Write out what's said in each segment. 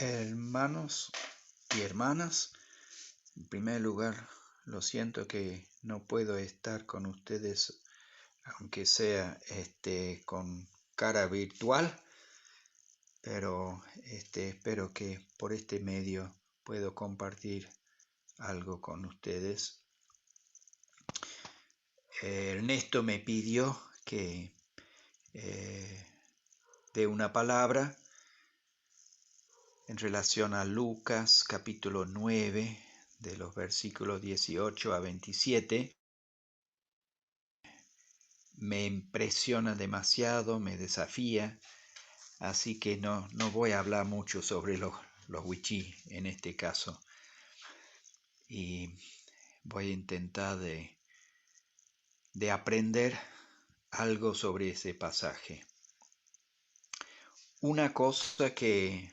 Hermanos y hermanas, en primer lugar, lo siento que no puedo estar con ustedes, aunque sea con cara virtual, pero espero que por este medio puedo compartir algo con ustedes. Ernesto me pidió que dé una palabra en relación a Lucas capítulo 9, de los versículos 18 a 27. Me impresiona demasiado, me desafía, así que no voy a hablar mucho sobre los wichí en este caso. Y voy a intentar de aprender algo sobre ese pasaje. Una cosa que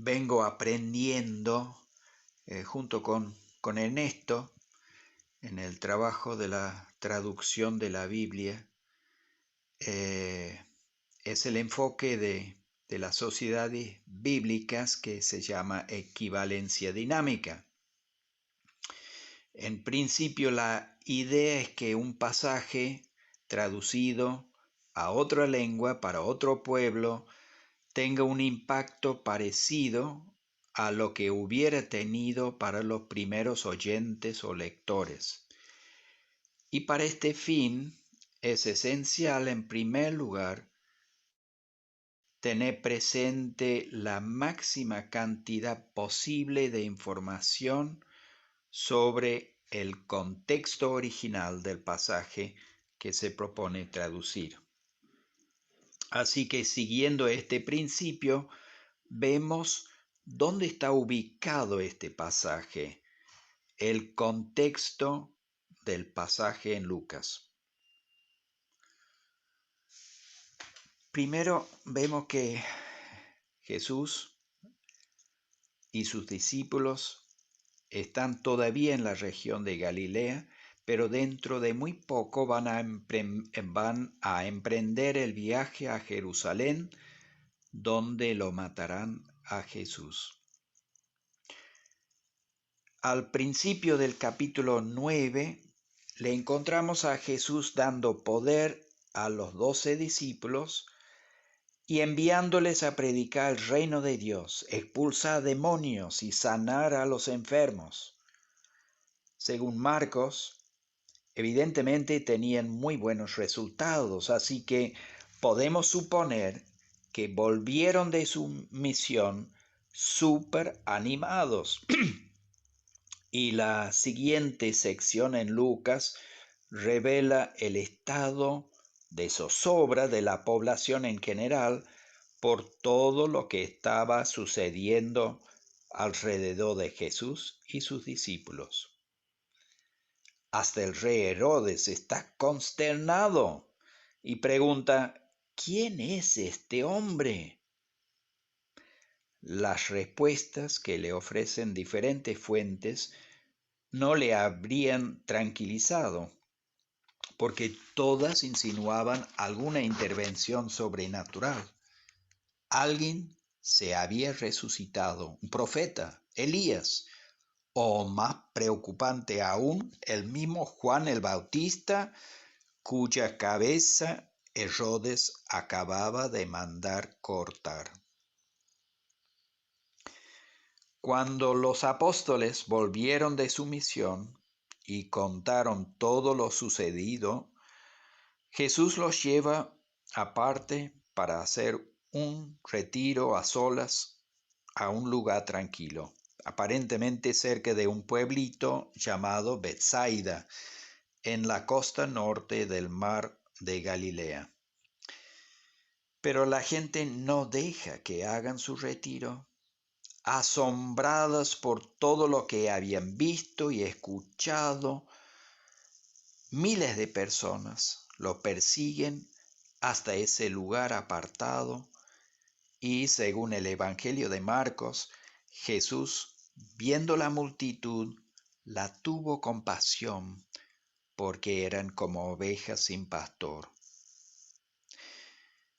vengo aprendiendo junto con Ernesto en el trabajo de la traducción de la Biblia es el enfoque de las sociedades bíblicas que se llama equivalencia dinámica. En principio, la idea es que un pasaje traducido a otra lengua para otro pueblo tenga un impacto parecido a lo que hubiera tenido para los primeros oyentes o lectores. Y para este fin es esencial, en primer lugar, tener presente la máxima cantidad posible de información sobre el contexto original del pasaje que se propone traducir. Así que siguiendo este principio, vemos dónde está ubicado este pasaje, el contexto del pasaje en Lucas. Primero vemos que Jesús y sus discípulos están todavía en la región de Galilea, pero dentro de muy poco van a emprender el viaje a Jerusalén, donde lo matarán a Jesús. Al principio del capítulo 9 le encontramos a Jesús dando poder a los 12 discípulos y enviándoles a predicar el reino de Dios, expulsar demonios y sanar a los enfermos. Según Marcos, evidentemente tenían muy buenos resultados, así que podemos suponer que volvieron de su misión súper animados. Y la siguiente sección en Lucas revela el estado de zozobra de la población en general por todo lo que estaba sucediendo alrededor de Jesús y sus discípulos. Hasta el rey Herodes está consternado y pregunta: ¿quién es este hombre? Las respuestas que le ofrecen diferentes fuentes no le habrían tranquilizado, porque todas insinuaban alguna intervención sobrenatural. Alguien se había resucitado, un profeta, Elías, o más preocupante aún, el mismo Juan el Bautista, cuya cabeza Herodes acababa de mandar cortar. Cuando los apóstoles volvieron de su misión y contaron todo lo sucedido, Jesús los lleva aparte para hacer un retiro a solas a un lugar tranquilo, aparentemente cerca de un pueblito llamado Betsaida, en la costa norte del mar de Galilea. Pero la gente no deja que hagan su retiro. Asombradas por todo lo que habían visto y escuchado, miles de personas lo persiguen hasta ese lugar apartado y, según el Evangelio de Marcos, Jesús, viendo la multitud, la tuvo compasión porque eran como ovejas sin pastor.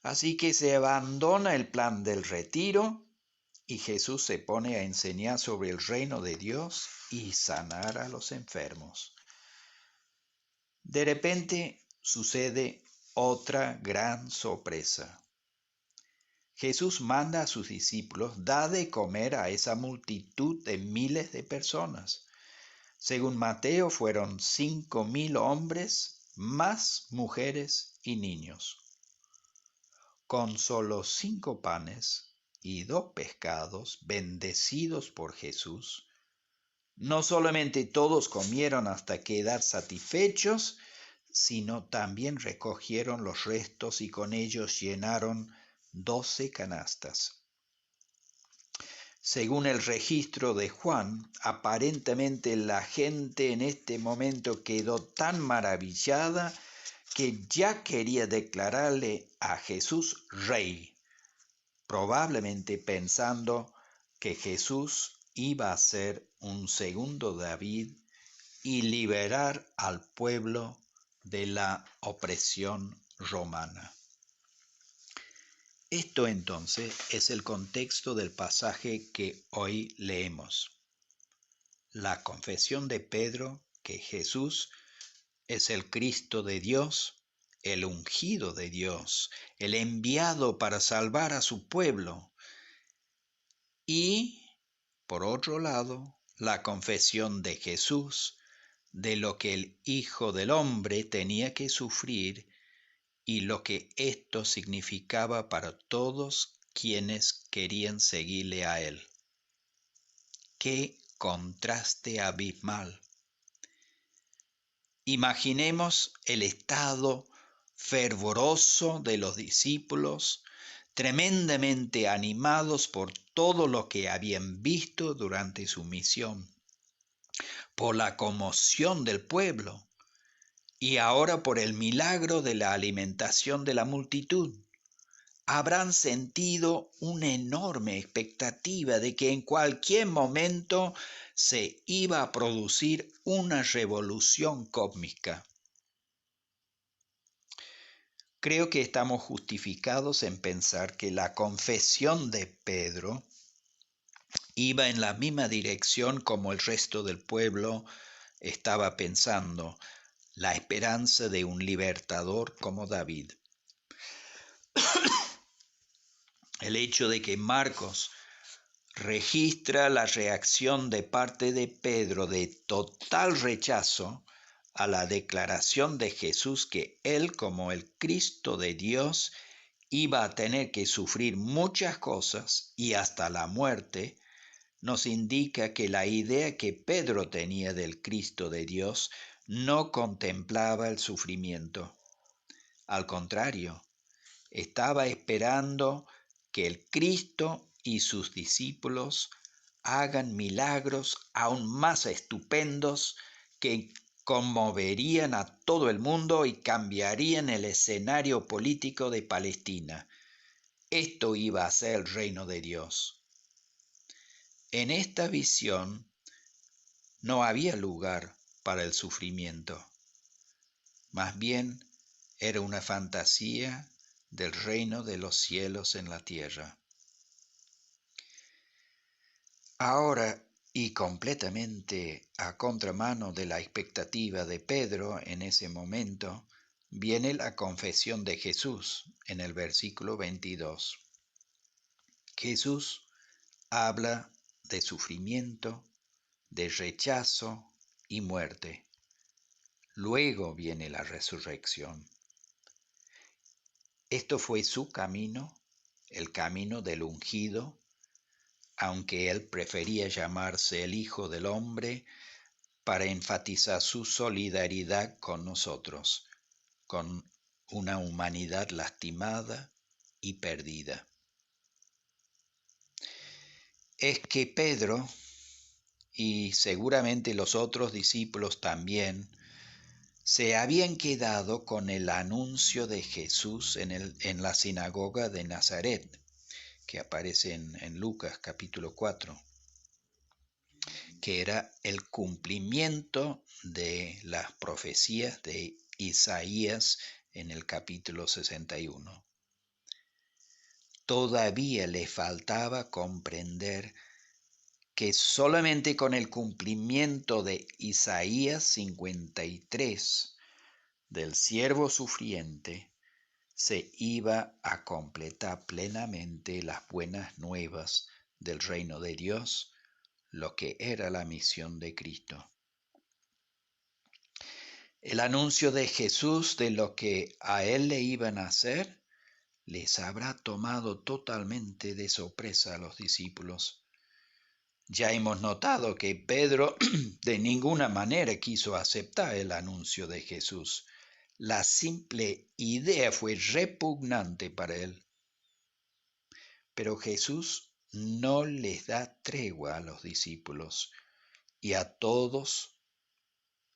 Así que se abandona el plan del retiro y Jesús se pone a enseñar sobre el reino de Dios y sanar a los enfermos. De repente sucede otra gran sorpresa. Jesús manda a sus discípulos, da de comer a esa multitud de miles de personas. Según Mateo, fueron 5.000 hombres, más mujeres y niños. Con solo 5 panes y 2 pescados bendecidos por Jesús, no solamente todos comieron hasta quedar satisfechos, sino también recogieron los restos y con ellos llenaron 12 canastas. Según el registro de Juan, aparentemente la gente en este momento quedó tan maravillada que ya quería declararle a Jesús rey, probablemente pensando que Jesús iba a ser un segundo David y liberar al pueblo de la opresión romana. Esto entonces es el contexto del pasaje que hoy leemos. La confesión de Pedro que Jesús es el Cristo de Dios, el ungido de Dios, el enviado para salvar a su pueblo. Y, por otro lado, la confesión de Jesús de lo que el Hijo del Hombre tenía que sufrir y lo que esto significaba para todos quienes querían seguirle a él. ¡Qué contraste abismal! Imaginemos el estado fervoroso de los discípulos, tremendamente animados por todo lo que habían visto durante su misión, por la conmoción del pueblo y ahora por el milagro de la alimentación de la multitud. Habrán sentido una enorme expectativa de que en cualquier momento se iba a producir una revolución cósmica. Creo que estamos justificados en pensar que la confesión de Pedro iba en la misma dirección como el resto del pueblo estaba pensando, la esperanza de un libertador como David. El hecho de que Marcos registra la reacción de parte de Pedro de total rechazo a la declaración de Jesús que él, como el Cristo de Dios, iba a tener que sufrir muchas cosas y hasta la muerte, nos indica que la idea que Pedro tenía del Cristo de Dios no contemplaba el sufrimiento. Al contrario, estaba esperando que el Cristo y sus discípulos hagan milagros aún más estupendos que conmoverían a todo el mundo y cambiarían el escenario político de Palestina. Esto iba a ser el reino de Dios. En esta visión no había lugar para el sufrimiento. Más bien era una fantasía del reino de los cielos en la tierra. Ahora, y completamente a contramano de la expectativa de Pedro en ese momento, viene la confesión de Jesús en el versículo 22. Jesús habla de sufrimiento, de rechazo y muerte. Luego viene la resurrección. Esto fue su camino, el camino del ungido, aunque él prefería llamarse el Hijo del Hombre para enfatizar su solidaridad con nosotros, con una humanidad lastimada y perdida. Es que Pedro, y seguramente los otros discípulos también, se habían quedado con el anuncio de Jesús en la sinagoga de Nazaret, que aparece en Lucas capítulo 4, que era el cumplimiento de las profecías de Isaías en el capítulo 61. todavía le faltaba comprender que solamente con el cumplimiento de Isaías 53, del siervo sufriente, se iba a completar plenamente las buenas nuevas del reino de Dios, lo que era la misión de Cristo. El anuncio de Jesús de lo que a él le iban a hacer les habrá tomado totalmente de sorpresa a los discípulos. Ya hemos notado que Pedro de ninguna manera quiso aceptar el anuncio de Jesús. La simple idea fue repugnante para él. Pero Jesús no les da tregua a los discípulos y a todos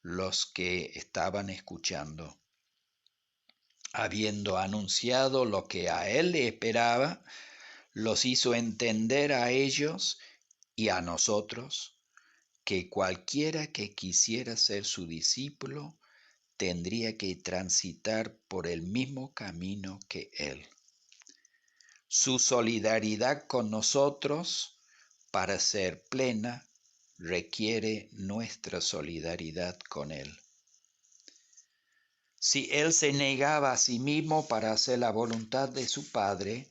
los que estaban escuchando. Habiendo anunciado lo que a él le esperaba, los hizo entender a ellos y a nosotros que cualquiera que quisiera ser su discípulo tendría que transitar por el mismo camino que él. Su solidaridad con nosotros, para ser plena, requiere nuestra solidaridad con él. Si él se negaba a sí mismo para hacer la voluntad de su Padre,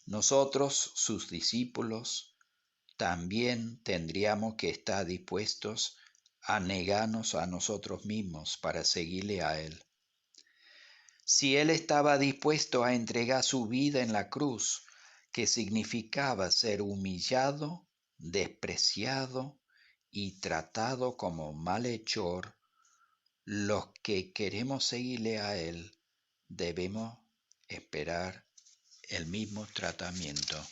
nosotros, sus discípulos, también tendríamos que estar dispuestos a negarnos a nosotros mismos para seguirle a él. Si él estaba dispuesto a entregar su vida en la cruz, que significaba ser humillado, despreciado y tratado como malhechor, los que queremos seguirle a él debemos esperar el mismo tratamiento.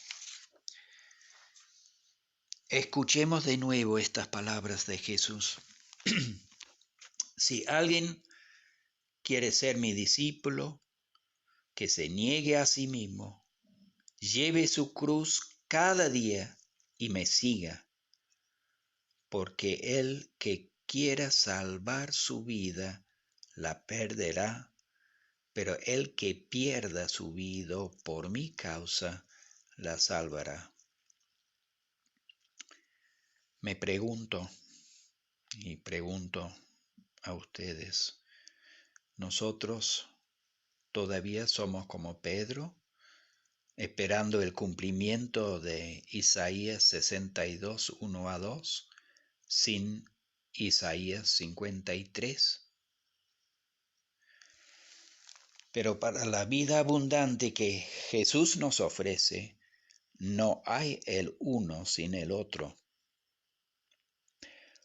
Escuchemos de nuevo estas palabras de Jesús. Si alguien quiere ser mi discípulo, que se niegue a sí mismo, lleve su cruz cada día y me siga, porque el que quiera salvar su vida la perderá, pero el que pierda su vida por mi causa la salvará. Me pregunto y pregunto a ustedes, ¿nosotros todavía somos como Pedro, esperando el cumplimiento de Isaías 62, 1 a 2, sin Isaías 53? Pero para la vida abundante que Jesús nos ofrece, no hay el uno sin el otro.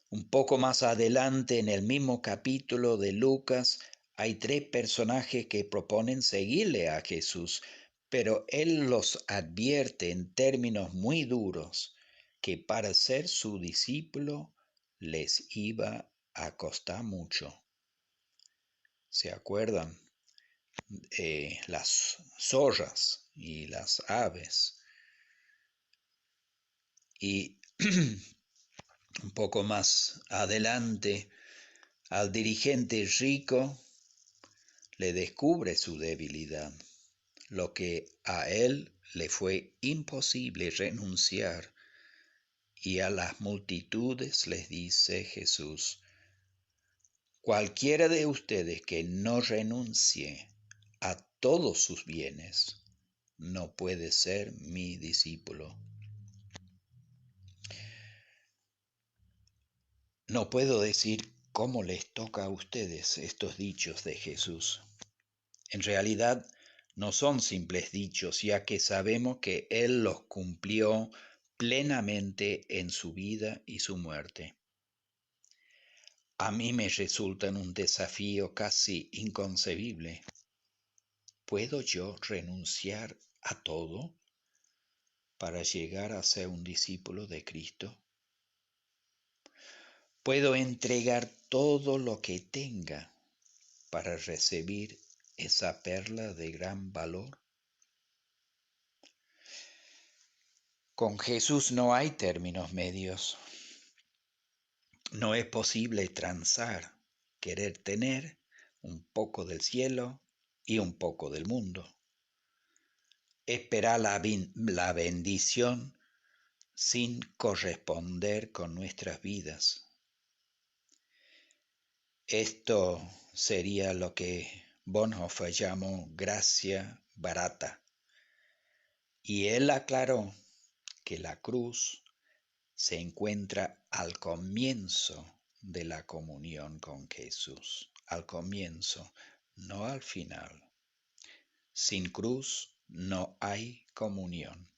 Un poco más adelante, en el mismo capítulo de Lucas, hay 3 personajes que proponen seguirle a Jesús, pero él los advierte en términos muy duros que para ser su discípulo les iba a costar mucho. ¿Se acuerdan? Las zorras y las aves. Y un poco más adelante, al dirigente rico le descubre su debilidad, lo que a él le fue imposible renunciar, y a las multitudes les dice Jesús: cualquiera de ustedes que no renuncie a todos sus bienes no puede ser mi discípulo. No puedo decir cómo les toca a ustedes estos dichos de Jesús. En realidad no son simples dichos, ya que sabemos que Él los cumplió plenamente en su vida y su muerte. A mí me resultan un desafío casi inconcebible. ¿Puedo yo renunciar a todo para llegar a ser un discípulo de Cristo? ¿Puedo entregar todo lo que tenga para recibir esa perla de gran valor? Con Jesús no hay términos medios. No es posible transar, querer tener un poco del cielo y un poco del mundo. esperar la bendición sin corresponder con nuestras vidas. Esto sería lo que Bonhoeffer llamó gracia barata. Y él aclaró que la cruz se encuentra al comienzo de la comunión con Jesús, al comienzo, no al final. Sin cruz no hay comunión.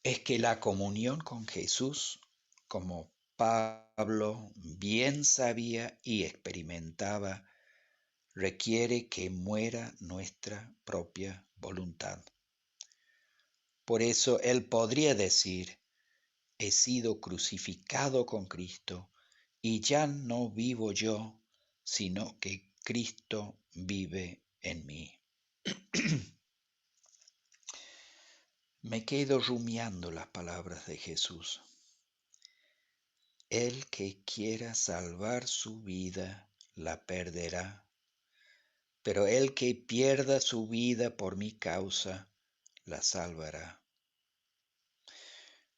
Es que la comunión con Jesús, como Pablo bien sabía y experimentaba, requiere que muera nuestra propia voluntad. Por eso él podría decir: he sido crucificado con Cristo, y ya no vivo yo, sino que Cristo vive en mí. Me quedo rumiando las palabras de Jesús. El que quiera salvar su vida, la perderá, pero el que pierda su vida por mi causa, la salvará.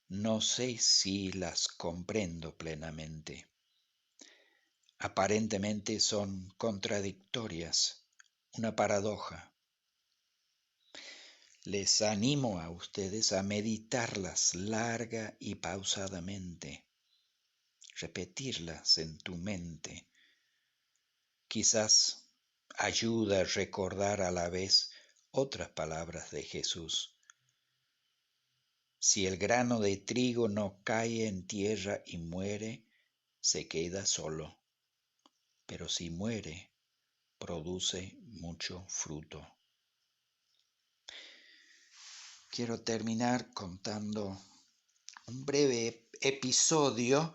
No sé si las comprendo plenamente. Aparentemente son contradictorias, una paradoja. Les animo a ustedes a meditarlas larga y pausadamente, repetirlas en tu mente. Quizás ayuda a recordar a la vez otras palabras de Jesús. Si el grano de trigo no cae en tierra y muere, se queda solo, pero si muere, produce mucho fruto. Quiero terminar contando un breve episodio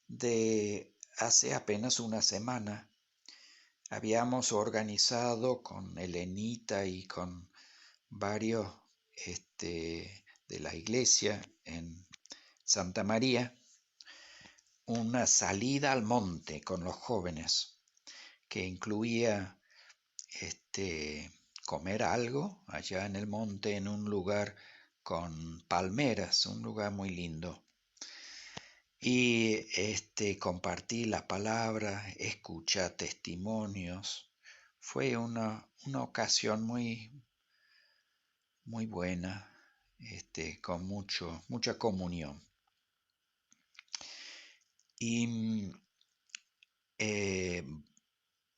de hace apenas una semana. Habíamos organizado con Elenita y con varios de la iglesia en Santa María una salida al monte con los jóvenes que incluía comer algo allá en el monte en un lugar con palmeras, un lugar muy lindo. Y compartí la palabra, escuchar testimonios. Fue una ocasión muy, muy buena, con mucha comunión. Y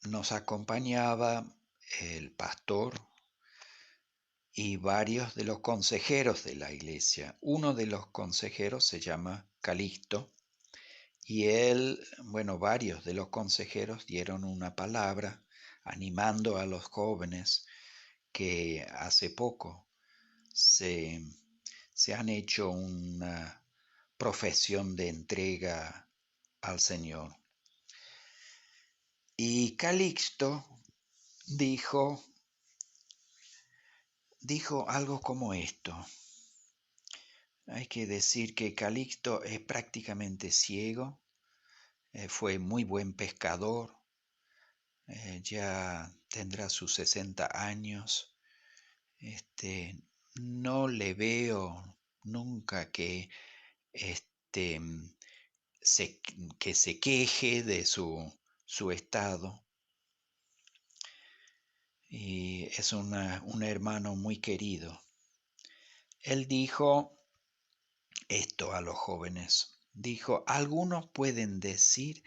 nos acompañaba el pastor y varios de los consejeros de la iglesia. Uno de los consejeros se llama Calixto y varios de los consejeros dieron una palabra animando a los jóvenes que hace poco se han hecho una profesión de entrega al Señor. Y Calixto dijo algo como esto. Hay que decir que Calixto es prácticamente ciego, fue muy buen pescador, ya tendrá sus 60 años. No le veo nunca que se queje de su estado. Y es un hermano muy querido. Él dijo esto a los jóvenes. Dijo: algunos pueden decir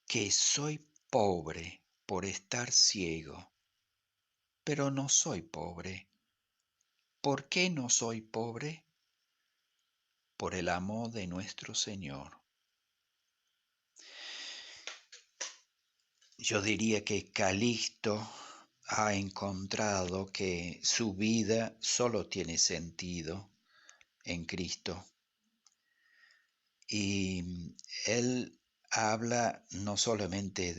que soy pobre por estar ciego, pero no soy pobre. ¿Por qué no soy pobre? Por el amor de nuestro Señor. Yo diría que Calixto ha encontrado que su vida solo tiene sentido en Cristo. Y él habla no solamente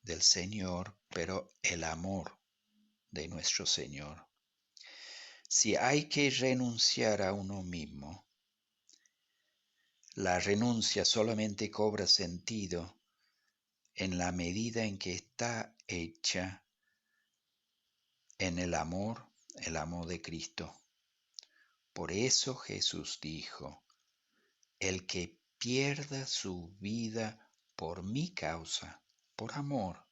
del Señor, pero el amor de nuestro Señor. Si hay que renunciar a uno mismo, la renuncia solamente cobra sentido en la medida en que está hecha en el amor el amor de Cristo. Por eso Jesús dijo, el que pierda su vida por mi causa, por amor,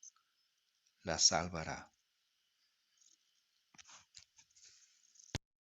la salvará.